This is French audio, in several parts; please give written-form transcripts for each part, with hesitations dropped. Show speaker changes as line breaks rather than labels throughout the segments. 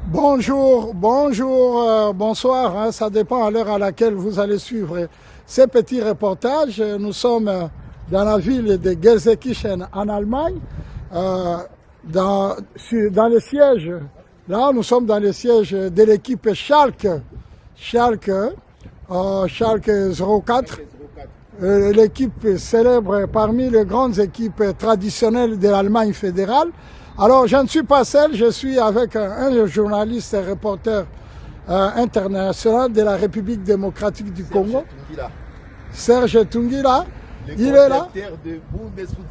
Bonjour, bonjour, bonsoir, hein, ça dépend à l'heure à laquelle vous allez suivre ces petits reportages. Nous sommes dans la ville de Gelsenkirchen en Allemagne, dans le siège. Là, nous sommes dans le siège de l'équipe Schalke 04. L'équipe célèbre parmi les grandes équipes traditionnelles de l'Allemagne fédérale. Alors, je ne suis pas seul, je suis avec un journaliste et reporter international de la République démocratique du Congo. Serge Tungila. Il est là.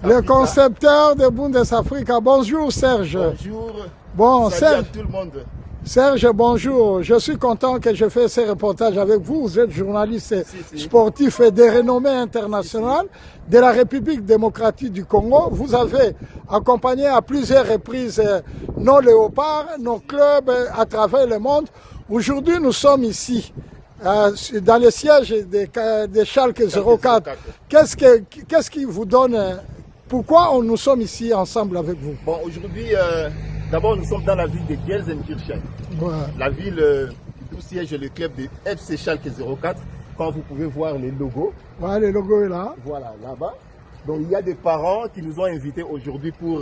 Le concepteur de Bundesafrika. Bonjour Serge.
Bonjour.
Bon,
salut
Serge,
à tout le monde.
Serge, bonjour. Je suis content que je fasse ces reportages avec vous. Vous êtes journaliste sportif et de renommée internationale de la République démocratique du Congo. Vous avez accompagné à plusieurs reprises nos léopards, nos clubs à travers le monde. Aujourd'hui, nous sommes ici, dans le siège de Schalke 04. Qu'est-ce qui vous donne... Pourquoi nous sommes ici ensemble avec vous?
Bon, aujourd'hui, d'abord, nous sommes dans la ville de Gelsenkirchen.
Ouais.
La ville où siège le club de FC Schalke 04. Quand vous pouvez voir les logos.
Ouais, le logo est là.
Voilà, là-bas. Donc, il y a des parents qui nous ont invités aujourd'hui pour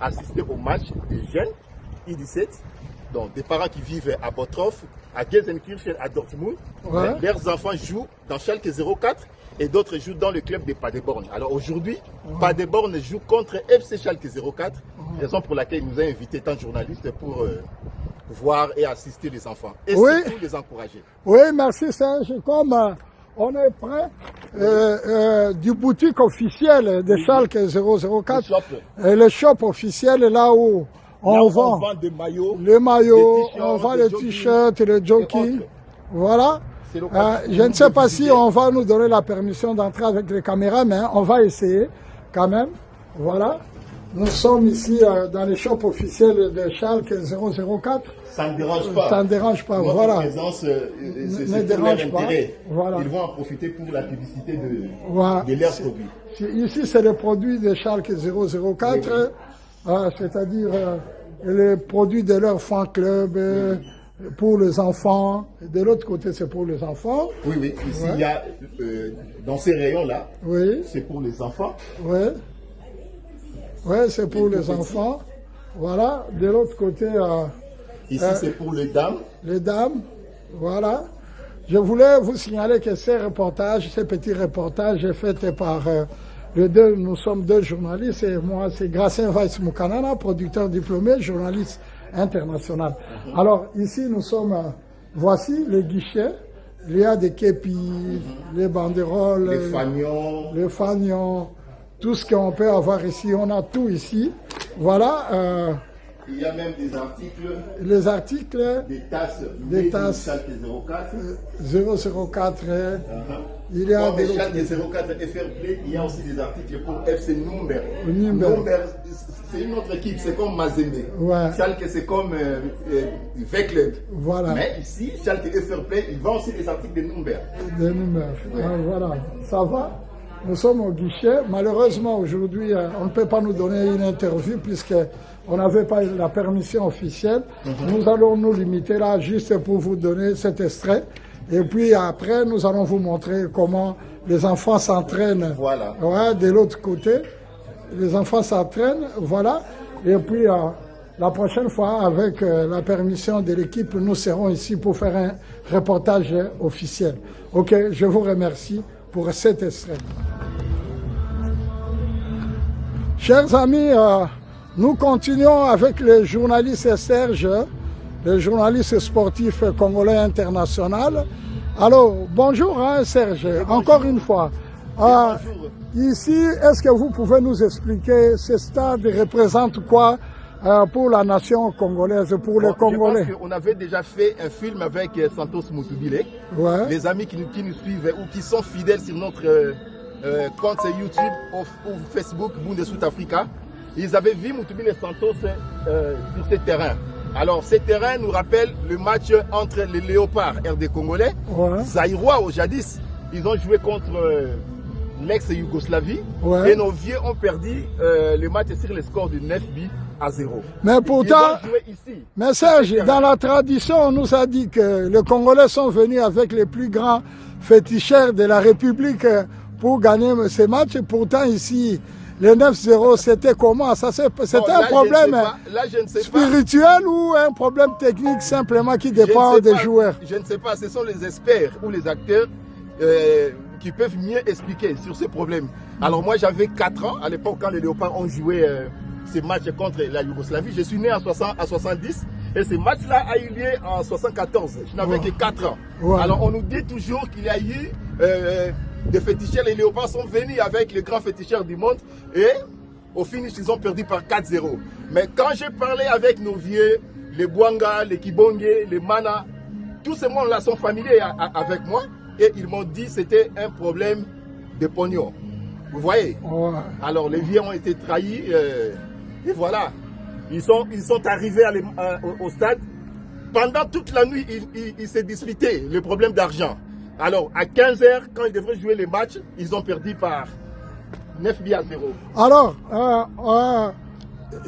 assister au match des jeunes I17. Donc, des parents qui vivent à Bottrop, à Gelsenkirchen, à Dortmund.
Ouais.
Leurs enfants jouent dans Schalke 04 et d'autres jouent dans le club de Paderborn. Alors aujourd'hui, Paderborn joue contre FC Schalke 04, raison pour laquelle il nous a invités tant de journalistes pour voir et assister les enfants et surtout les encourager.
Oui, merci Serge. Comme on est près du boutique officiel de Schalke 004, le shop officiel là où on vend
des maillots,
les maillots, on vend les t-shirts, les jogging. Voilà. Je ne sais pas si on va nous donner la permission d'entrer avec les caméras, mais on va essayer quand même. Voilà. Nous sommes ici dans le shop officiel de Schalke 004.
Ça ne dérange pas.
Ça ne dérange pas.
Notre
voilà.
présence
ne dérange pas.
Voilà. Ils vont en profiter pour la publicité de leurs produits.
Ici, c'est le produit de Schalke 004, c'est-à-dire les produits de leur fan club. Pour les enfants, de l'autre côté c'est pour les enfants.
Oui, oui, ici il y a, dans ces rayons-là, c'est pour les enfants.
Oui, c'est pour les enfants. Voilà, de l'autre côté...
ici c'est pour les dames.
Les dames, voilà. Je voulais vous signaler que ces petits reportages faits par nous sommes deux journalistes, et moi c'est Gracien Weiss Moukanana, producteur diplômé, journaliste international. Alors ici nous sommes, voici les guichets, il y a des képis, les banderoles, les fanions, tout ce qu'on peut avoir ici, on a tout ici. Voilà.
Il y a même des articles.
Les articles.
Des tasses. Schalke
04. Il y a
des Schalke 04 et Fair Play, il y a aussi des articles pour FC Nürnberg. Nürnberg, c'est une autre équipe, c'est comme Mazembe.
Ouais.
Schalke, c'est comme Veclub.
Voilà.
Mais ici, Schalke et Fair Play, ils vendent aussi des articles de Nürnberg.
De Nürnberg. Voilà. Ça va? Nous sommes au guichet. Malheureusement, aujourd'hui, on ne peut pas nous donner une interview puisqu'on n'avait pas la permission officielle. Nous allons nous limiter là juste pour vous donner cet extrait. Et puis après, nous allons vous montrer comment les enfants s'entraînent.
Voilà.
Ouais, de l'autre côté, les enfants s'entraînent, voilà. Et puis la prochaine fois, avec la permission de l'équipe, nous serons ici pour faire un reportage officiel. Ok, je vous remercie pour cet extrait. Chers amis, nous continuons avec le journaliste Serge, le journaliste sportif congolais international. Alors, bonjour Serge, encore une fois. Ici, est-ce que vous pouvez nous expliquer ce stade représente quoi pour la nation congolaise, pour les Congolais?
On avait déjà fait un film avec Santos Mutubile. Les amis qui nous suivent ou qui sont fidèles sur notre compte YouTube ou Facebook Bundesafrika, ils avaient vu Mutubile Santos sur ce terrain. Alors, ce terrain nous rappelle le match entre les Léopards RD Congolais, Zaïrois au jadis. Ils ont joué contre l'ex-Yougoslavie. Ouais. Et nos vieux ont perdu le match sur le score de 9-0.
Mais pourtant, mais Serge, dans la tradition, on nous a dit que les Congolais sont venus avec les plus grands féticheurs de la République pour gagner ces matchs. Et pourtant, ici, le 9-0, c'était comment? C'était un problème spirituel ou un problème technique simplement qui dépend des joueurs?
Je ne sais pas, ce sont les experts ou les acteurs qui peuvent mieux expliquer sur ce problème. Alors moi, j'avais 4 ans à l'époque quand les Léopards ont joué ces matchs contre la Yougoslavie. Je suis né en 70 et ce match-là a eu lieu en 74. Je n'avais que 4 ans. Ouais. Alors on nous dit toujours qu'il y a eu des féticheurs. Les Léopards sont venus avec les grands féticheurs du monde et au finish, ils ont perdu par 4-0. Mais quand j'ai parlé avec nos vieux, les Bouanga, les Kibonge, les Mana, tous ces mondes-là sont familiers avec moi et ils m'ont dit que c'était un problème de pognon. Vous voyez? Ouais. Alors les vieux ont été trahis et voilà. Ils sont arrivés au stade. Pendant toute la nuit, ils se disputaient le problème d'argent. Alors à 15 h, quand ils devraient jouer les matchs, ils ont perdu par 9-0.
Alors,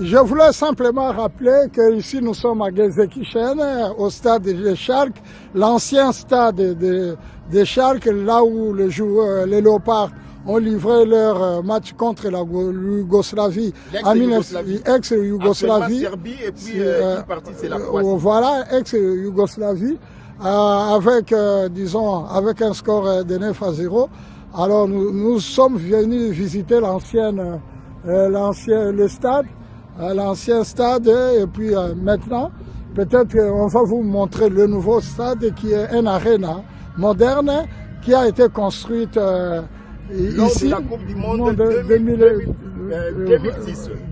je voulais simplement rappeler qu'ici nous sommes à Gelsenkirchen, au stade de Schalke, l'ancien stade de Schalke, là où les Léopards ont livré leur match contre la Yougoslavie, ex-Yougoslavie.
Serbie et puis une partie c'est la Croatie.
Voilà, ex-Yougoslavie, disons, avec un score de 9-0. Alors nous sommes venus visiter le stade, l'ancien stade, et puis maintenant, peut-être qu'on va vous montrer le nouveau stade qui est une arène moderne qui a été construite ici,
de la Coupe du Monde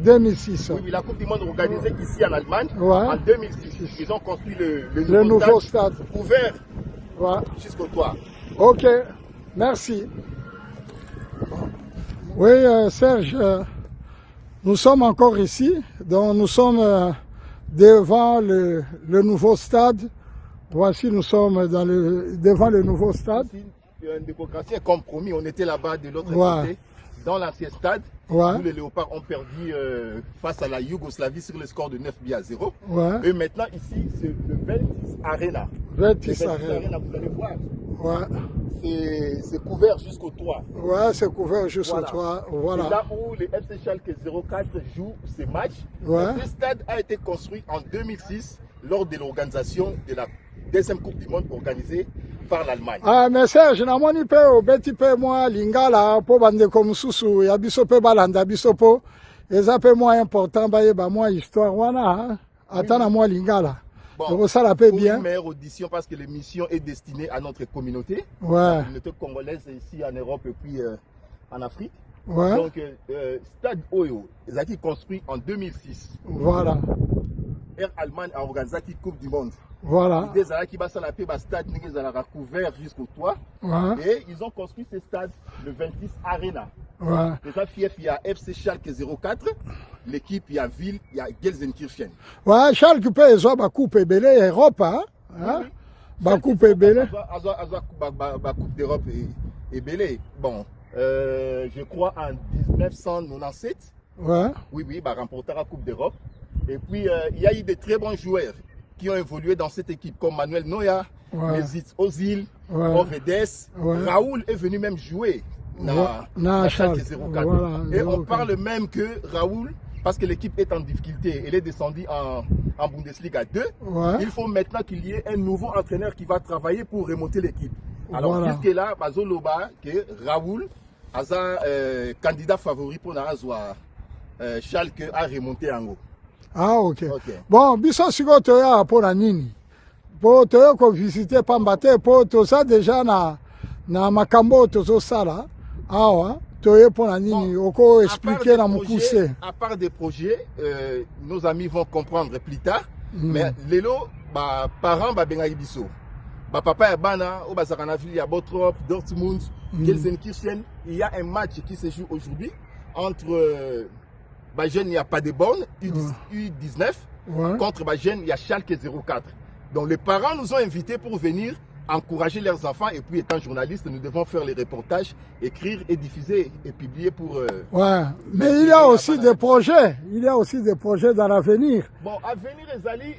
2006. Oui, la Coupe du Monde organisée ici en Allemagne, en 2006. Ils ont construit le nouveau stade ouvert jusqu'au toit.
Ok, merci. Oui, Serge, nous sommes encore ici, donc nous sommes devant le nouveau stade. Voici, nous sommes devant le nouveau stade.
Une démocratie est compromis. On était là-bas de l'autre côté, dans l'ancien stade, où les Léopards ont perdu face à la Yougoslavie sur le score de 9-0. Et maintenant, ici, c'est le Veltis Arena.
Veltis Arena.
Vous allez voir. C'est couvert jusqu'au toit.
C'est couvert jusqu'au toit. Voilà.
C'est là où les FC Schalke 04 jouent ces matchs. Ce stade a été construit en 2006 lors de l'organisation de la deuxième Coupe du Monde organisée par l'Allemagne.
Mais Serge, namoni pe obeti pe moi lingala po bande ko mususu ya biso pe balanda biso po eza pe moi important ba yeba moi histoire wana atana moi lingala.
Bon,
ça la paie bien.
Une meilleure audition parce que l'émission est destinée à notre communauté, la communauté congolaise ici en Europe et puis en Afrique. Donc, Stade Oyo, ils ont été construits en 2006.
Voilà.
Air Allemagne a organisé la Coupe du Monde.
Voilà.
Ils ont stade couvert jusqu'au toit. Et ils ont construit ce stade, le Veltis Arena. Déjà, il y a FC Schalke 04, l'équipe, il y a Ville, il y a Gelsenkirchen.
Schalke peut avoir la Coupe Ebele Europe. La Coupe Ebele.
La Coupe d'Europe Ebele. Bon, je crois en 1997. Oui, remporter la Coupe d'Europe. Et puis, il y a eu de très bons joueurs qui ont évolué dans cette équipe, comme Manuel Neuer, Mesut Ozil, Ovedes. Raoul est venu même jouer dans Schalke 04. Et on parle même que Raoul, parce que l'équipe est en difficulté, elle est descendue en Bundesliga 2, il faut maintenant qu'il y ait un nouveau entraîneur qui va travailler pour remonter l'équipe. Alors jusque-là, Bazoloba, que Raoul, est candidat favori pour Schalke a remonté en haut.
Ok. Bon, biso siko toya pour la nini. Pour toya ko visiter Pambate, pour tout ça déjà na makambo tozo sala. Toya pour la nini. Oko expliquer na mukuse.
À part des projets, nos amis vont comprendre plus tard. Mais lelo, parents benga biso. Papa et bana, au bazarana ville, il y a Bottrop, Dortmund, Gelsenkirchen. Il y a un match qui se joue aujourd'hui entre Jeune, il n'y a pas de borne, U19, contre Jeune, il y a Schalke 04. Donc les parents nous ont invités pour venir encourager leurs enfants. Et puis, étant journaliste, nous devons faire les reportages, écrire et diffuser et publier pour...
ouais, mais il y a aussi des projets. Il y a aussi des projets dans l'avenir.
Bon, à venir, Ezali...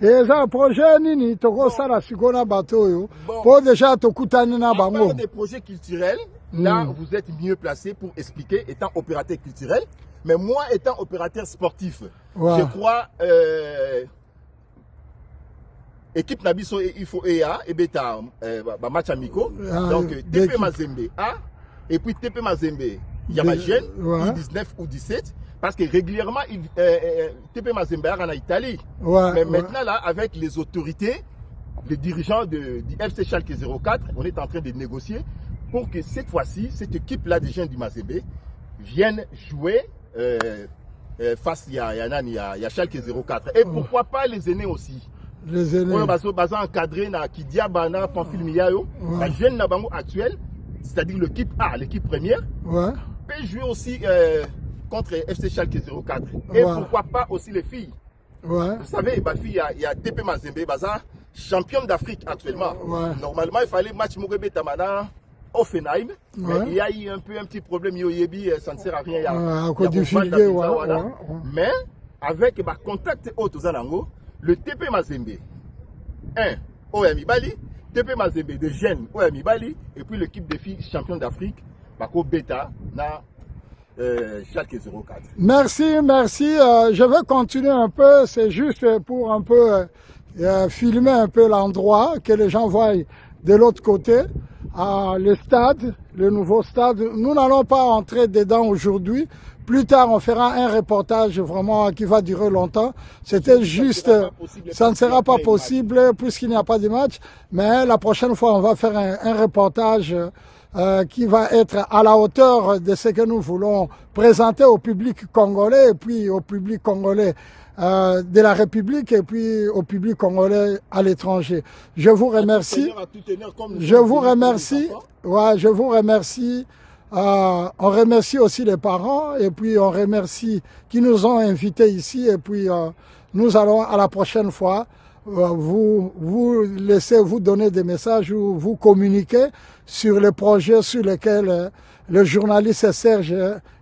Et un projet, Nini, Togo Sara Sigona Bato, pour déjà te coûter na bango.
On parle des projets culturels. Là, vous êtes mieux placé pour expliquer, étant opérateur culturel. Mais moi, étant opérateur sportif, je crois... équipe Nabiso et Ifo EA et Beta match amicaux. Donc TP Mazembe A et puis TP Mazembe Yamagène U19 ou 17 parce que régulièrement TP Mazembe en Italie. Mais maintenant là avec les autorités, les dirigeants du FC Schalke 04, on est en train de négocier pour que cette fois-ci cette équipe là des jeunes du Mazembe viennent jouer face à Schalke 04 et pourquoi pas les aînés aussi.
Les aînés.
On va encadrer na Kidia Bana Pamphile Miyayo, la jeune Nabango actuelle, c'est-à-dire l'équipe A, l'équipe première, peut jouer aussi contre FC Schalke 04. Et pourquoi pas aussi les filles. Vous savez, il y a TP Mazembe, championne d'Afrique actuellement. Normalement, il fallait match Mourebe Tamana, Offenheim, mais il y a eu un petit problème, ça ne sert à rien. Mais avec contact autres Zalango, le TP Mazembe 1 Oyami Bali, TP Mazembe de jeunes Oyami Bali, et puis l'équipe des filles championne d'Afrique, Bako Beta, na Schalke 04.
Merci, merci. Je vais continuer un peu, c'est juste pour un peu filmer un peu l'endroit, que les gens voient de l'autre côté. Le stade, le nouveau stade. Nous n'allons pas entrer dedans aujourd'hui. Plus tard, on fera un reportage vraiment qui va durer longtemps. C'était juste, ça ne sera pas possible puisqu'il n'y a pas de match. Mais la prochaine fois, on va faire un reportage qui va être à la hauteur de ce que nous voulons présenter au public congolais et puis au public congolais de la République et puis au public congolais à l'étranger. Je vous remercie. Je vous remercie. Ouais, je vous remercie. On remercie aussi les parents et puis on remercie qui nous ont invités ici et puis nous allons à la prochaine fois vous laisser vous donner des messages ou vous communiquer sur les projets sur lesquels le journaliste Serge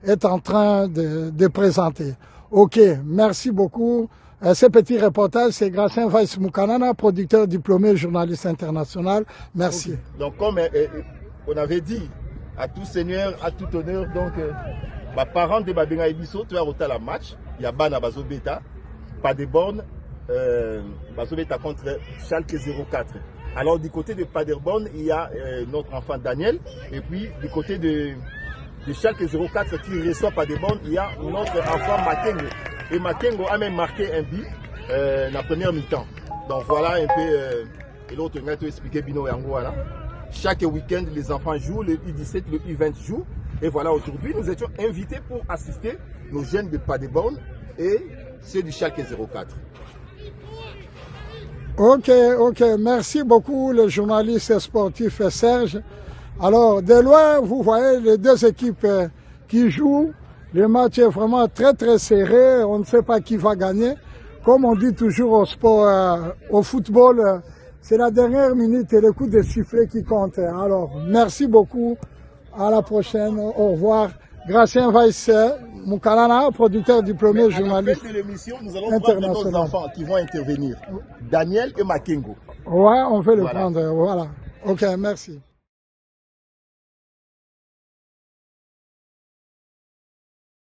est en train de présenter. Ok, merci beaucoup. Ce petit reportage, c'est Gracien Weiss Moukanana, producteur diplômé, journaliste international. Merci.
Okay. Donc comme on avait dit, à tout seigneur, à tout honneur, donc, parents de Babenga Ibiso, tu as roté la match, il y a Bana Bazo Beta, pas de bornes, Bazo Beta contre Schalke 04. Alors, du côté de Paderborn, il y a notre enfant Daniel, et puis du côté de Schalke 04 qui reçoit Paderborn, il y a notre enfant Makengo. Et Makengo a même marqué un but la première mi-temps. Donc, voilà un peu, et l'autre, on va te expliquer Bino Yango, voilà. Chaque week-end, les enfants jouent, le U17, le U20 jouent. Et voilà, aujourd'hui, nous étions invités pour assister nos jeunes de Paderborn et ceux du Schalke 04.
Ok. Merci beaucoup, le journaliste sportif Serge. Alors, de loin, vous voyez les deux équipes qui jouent. Le match est vraiment très serré. On ne sait pas qui va gagner. Comme on dit toujours au sport, au football, c'est la dernière minute et le coup de sifflet qui compte. Alors, merci beaucoup. À la prochaine. Au revoir. Gracien Weiss Moukanana, producteur diplômé, journaliste
international. À la fin de l'émission, nous allons prendre nos enfants qui vont intervenir. Daniel et Makengo.
Ouais, on veut le prendre. Voilà. Ok, merci.